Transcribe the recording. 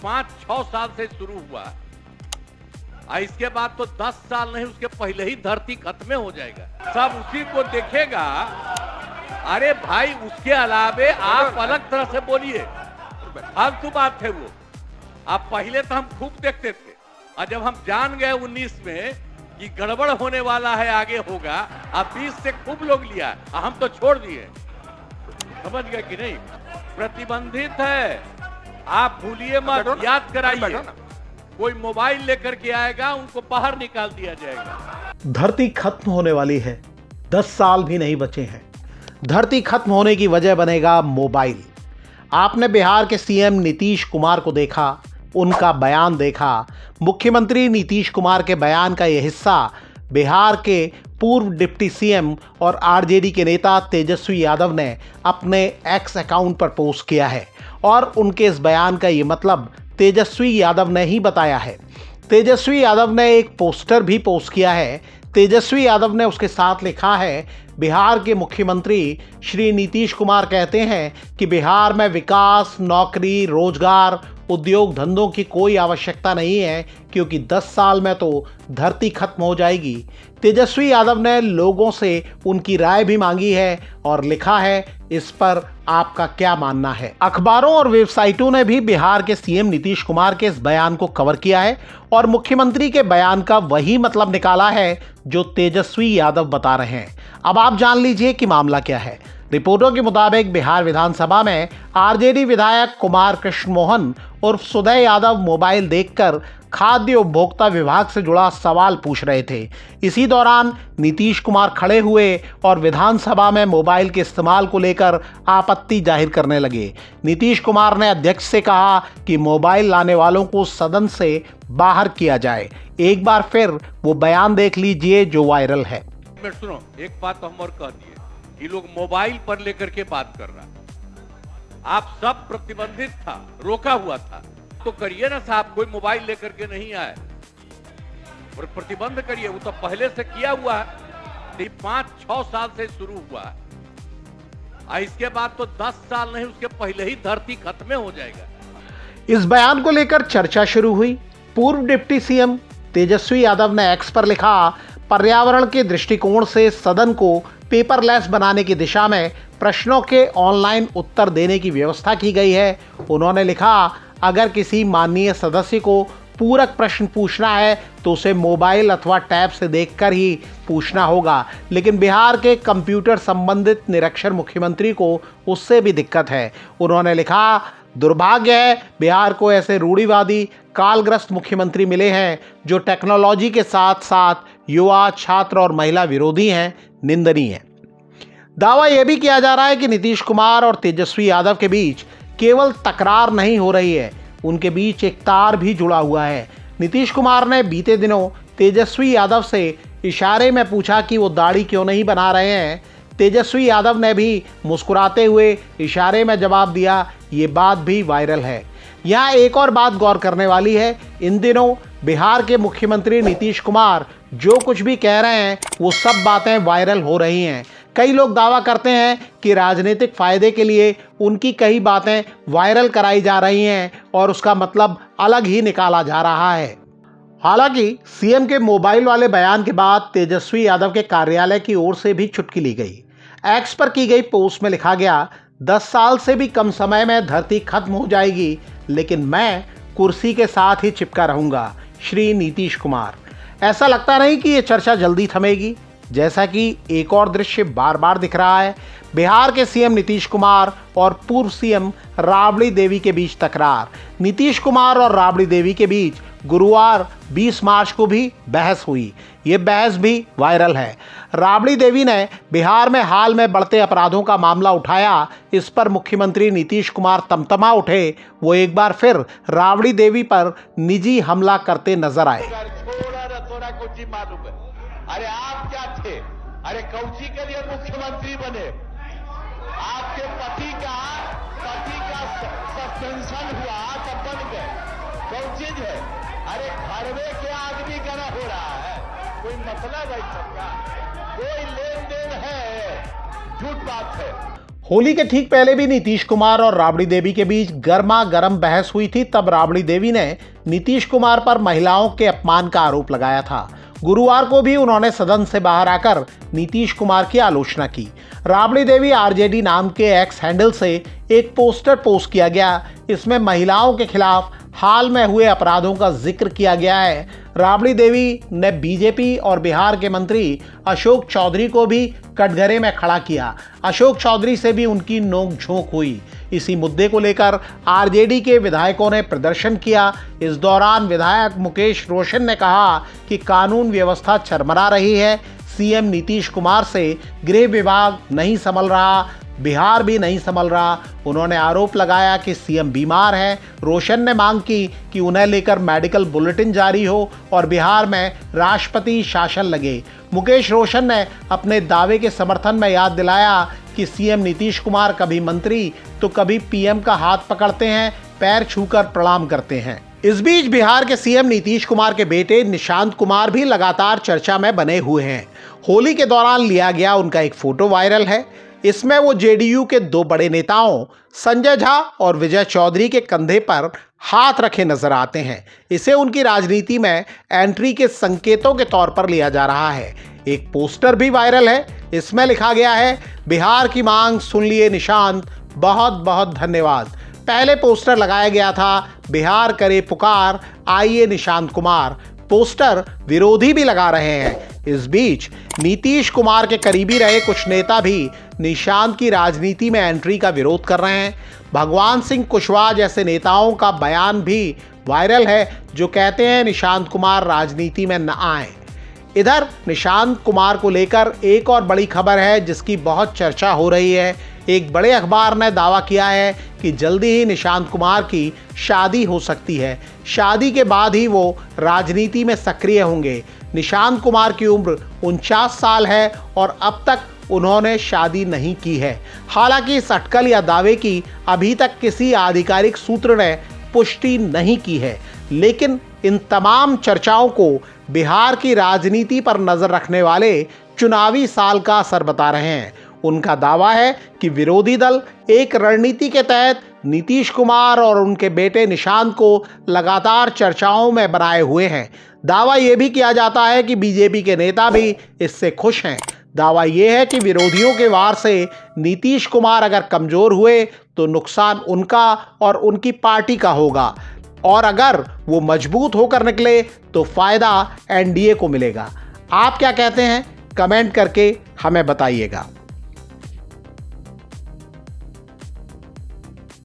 5-6 साल से शुरू हुआ है। इसके बाद तो 10 साल नहीं, उसके पहले ही धरती खत्म हो जाएगा, सब उसी को देखेगा। अरे भाई, उसके अलावे आप अलग तरह से बोलिए, फालतू बात है वो। आप पहले तो हम खूब देखते थे, और जब हम जान गए 19 में कि गड़बड़ होने वाला है, आगे होगा, अब 20 से खूब लोग लिया, हम तो छोड़ दिए। समझ गए कि नहीं? प्रतिबंधित है, आप भूलिए मत, याद कराइए। कोई मोबाइल लेकर के आएगा, उनको बाहर निकाल दिया जाएगा। धरती खत्म होने वाली है, 10 साल भी नहीं बचे हैं। धरती खत्म होने की वजह बनेगा मोबाइल। आपने बिहार के सीएम नीतीश कुमार को देखा, उनका बयान देखा। मुख्यमंत्री नीतीश कुमार के बयान का यह हिस्सा बिहार के पूर्व डिप्टी सीएम और आरजेडी के नेता तेजस्वी यादव ने अपने एक्स अकाउंट पर पोस्ट किया है, और उनके इस बयान का ये मतलब तेजस्वी यादव ने ही बताया है। तेजस्वी यादव ने एक पोस्टर भी पोस्ट किया है। तेजस्वी यादव ने उसके साथ लिखा है, बिहार के मुख्यमंत्री श्री नीतीश कुमार कहते हैं कि बिहार में विकास, नौकरी, रोजगार, उद्योग धंधों की कोई आवश्यकता नहीं है, क्योंकि 10 साल में तो धरती खत्म हो जाएगी। तेजस्वी यादव ने लोगों से उनकी राय भी मांगी है और लिखा है, इस पर आपका क्या मानना है। अखबारों और वेबसाइटों ने भी बिहार के सीएम नीतीश कुमार के इस बयान को कवर किया है और मुख्यमंत्री के बयान का वही मतलब निकाला है जो तेजस्वी यादव बता रहे हैं। अब आप जान लीजिए कि मामला क्या है। रिपोर्टों के मुताबिक बिहार विधानसभा में आरजेडी विधायक कुमार कृष्ण मोहन उर्फ सुदय यादव मोबाइल देखकर खाद्य उपभोक्ता विभाग से जुड़ा सवाल पूछ रहे थे। इसी दौरान नीतीश कुमार खड़े हुए और विधानसभा में मोबाइल के इस्तेमाल को लेकर आपत्ति जाहिर करने लगे। नीतीश कुमार ने अध्यक्ष से कहा कि मोबाइल लाने वालों को सदन से बाहर किया जाए। एक बार फिर वो बयान देख लीजिए जो वायरल है। सुनो, एक बात तो हम और कह दिए, ये लोग मोबाइल पर लेकर के बात कर रहा, आप सब प्रतिबंधित था, रोका हुआ था, तो करिए ना साहब, कोई मोबाइल लेकर के नहीं आए और प्रतिबंध करिए। वो तो पहले से किया हुआ है, 5-6 साल से शुरू हुआ है, इसके बाद तो 10 साल नहीं, उसके पहले ही धरती खत्म हो जाएगा। इस बयान को लेकर चर्चा शुरू हुई। पूर्व डिप्टी सीएम तेजस्वी यादव ने एक्स पर लिखा, पर्यावरण के दृष्टिकोण से सदन को पेपरलेस बनाने की दिशा में प्रश्नों के ऑनलाइन उत्तर देने की व्यवस्था की गई है। उन्होंने लिखा, अगर किसी माननीय सदस्य को पूरक प्रश्न पूछना है तो उसे मोबाइल अथवा टैब से देखकर ही पूछना होगा, लेकिन बिहार के कंप्यूटर संबंधित निरक्षर मुख्यमंत्री को उससे भी दिक्कत है। उन्होंने लिखा, दुर्भाग्य है बिहार को ऐसे रूढ़िवादी कालग्रस्त मुख्यमंत्री मिले हैं जो टेक्नोलॉजी के साथ साथ युवा, छात्र और महिला विरोधी हैं, निंदनीय है। दावा यह भी किया जा रहा है कि नीतीश कुमार और तेजस्वी यादव के बीच केवल तकरार नहीं हो रही है, उनके बीच एक तार भी जुड़ा हुआ है। नीतीश कुमार ने बीते दिनों तेजस्वी यादव से इशारे में पूछा कि वो दाढ़ी क्यों नहीं बना रहे हैं। तेजस्वी यादव ने भी मुस्कुराते हुए इशारे में जवाब दिया। ये बात भी वायरल है। यहाँ एक और बात गौर करने वाली है, इन दिनों बिहार के मुख्यमंत्री नीतीश कुमार जो कुछ भी कह रहे हैं वो सब बातें वायरल हो रही हैं। कई लोग दावा करते हैं कि राजनीतिक फायदे के लिए उनकी कई बातें वायरल कराई जा रही हैं और उसका मतलब अलग ही निकाला जा रहा है। हालांकि सीएम के मोबाइल वाले बयान के बाद तेजस्वी यादव के कार्यालय की ओर से भी चुटकी ली गई। एक्स पर की गई पोस्ट में लिखा गया, 10 साल से भी कम समय में धरती खत्म हो जाएगी, लेकिन मैं कुर्सी के साथ ही चिपका रहूंगा, श्री नीतीश कुमार। ऐसा लगता नहीं कि ये चर्चा जल्दी थमेगी। जैसा कि एक और दृश्य बार बार दिख रहा है, बिहार के सीएम नीतीश कुमार और पूर्व सीएम राबड़ी देवी के बीच तकरार। नीतीश कुमार और राबड़ी देवी के बीच गुरुवार 20 मार्च को भी बहस हुई। ये बहस भी वायरल है। राबड़ी देवी ने बिहार में हाल में बढ़ते अपराधों का मामला उठाया। इस पर मुख्यमंत्री नीतीश कुमार तमतमा उठे। वो एक बार फिर राबड़ी देवी पर निजी हमला करते नजर आए। अरे आप क्या थे? अरे कौची के लिए मुख्यमंत्री बने? आपके पति का सस्पेंशन हुआ तब बन गए। कौन चीज है? अरे घर में क्या आदमी का ना हो रहा है? कोई मतलब है सबका? कोई लेन देन है? झूठ बात है। होली के ठीक पहले भी नीतीश कुमार और राबड़ी देवी के बीच गर्मा गर्म बहस हुई थी। तब राबड़ी देवी ने नीतीश कुमार पर महिलाओं के अपमान का आरोप लगाया था। गुरुवार को भी उन्होंने सदन से बाहर आकर नीतीश कुमार की आलोचना की। राबड़ी देवी आरजेडी नाम के एक्स हैंडल से एक पोस्टर पोस्ट किया गया। इसमें महिलाओं के खिलाफ हाल में हुए अपराधों का जिक्र किया गया है। राबड़ी देवी ने बीजेपी और बिहार के मंत्री अशोक चौधरी को भी कटघरे में खड़ा किया। अशोक चौधरी से भी उनकी नोक-झोंक हुई। इसी मुद्दे को लेकर आरजेडी के विधायकों ने प्रदर्शन किया। इस दौरान विधायक मुकेश रोशन ने कहा कि कानून व्यवस्था चरमरा रही है। सीएम नीतीश कुमार से गृह विभाग नहीं संभल रहा, बिहार भी नहीं संभल रहा। उन्होंने आरोप लगाया कि सीएम बीमार हैं। रोशन ने मांग की कि उन्हें लेकर मेडिकल बुलेटिन जारी हो और बिहार में राष्ट्रपति शासन लगे। मुकेश रोशन ने अपने दावे के समर्थन में याद दिलाया कि सीएम नीतीश कुमार कभी मंत्री तो कभी पीएम का हाथ पकड़ते हैं, पैर छूकर प्रणाम करते हैं। इस बीच बिहार के सीएम नीतीश कुमार के बेटे निशांत कुमार भी लगातार चर्चा में बने हुए हैं। होली के दौरान लिया गया उनका एक फोटो वायरल है। इसमें वो जेडीयू के दो बड़े नेताओं संजय झा और विजय चौधरी के कंधे पर हाथ रखे नजर आते हैं। इसे उनकी राजनीति में एंट्री के संकेतों के तौर पर लिया जा रहा है। एक पोस्टर भी वायरल है। इसमें लिखा गया है, बिहार की मांग सुन लिए निशांत, बहुत बहुत धन्यवाद। पहले पोस्टर लगाया गया था, बिहार करे पुकार, आइए निशांत कुमार। पोस्टर विरोधी भी लगा रहे हैं। इस बीच नीतीश कुमार के करीबी रहे कुछ नेता भी निशांत की राजनीति में एंट्री का विरोध कर रहे हैं। भगवान सिंह कुशवाहा जैसे नेताओं का बयान भी वायरल है, जो कहते हैं निशांत कुमार राजनीति में न आए। इधर निशांत कुमार को लेकर एक और बड़ी खबर है जिसकी बहुत चर्चा हो रही है। एक बड़े अखबार ने दावा किया है कि जल्दी ही निशांत कुमार की शादी हो सकती है। शादी के बाद ही वो राजनीति में सक्रिय होंगे। निशांत कुमार की उम्र 49 साल है और अब तक उन्होंने शादी नहीं की है। हालांकि इस अटकल या दावे की अभी तक किसी आधिकारिक सूत्र ने पुष्टि नहीं की है, लेकिन इन तमाम चर्चाओं को बिहार की राजनीति पर नजर रखने वाले चुनावी साल का असर बता रहे हैं। उनका दावा है कि विरोधी दल एक रणनीति के तहत नीतीश कुमार और उनके बेटे निशांत को लगातार चर्चाओं में बनाए हुए हैं। दावा यह भी किया जाता है कि बीजेपी के नेता भी इससे खुश हैं। दावा यह है कि विरोधियों के वार से नीतीश कुमार अगर कमजोर हुए तो नुकसान उनका और उनकी पार्टी का होगा, और अगर वो मजबूत होकर निकले तो फायदा एनडीए को मिलेगा। आप क्या कहते हैं? कमेंट करके हमें बताइएगा।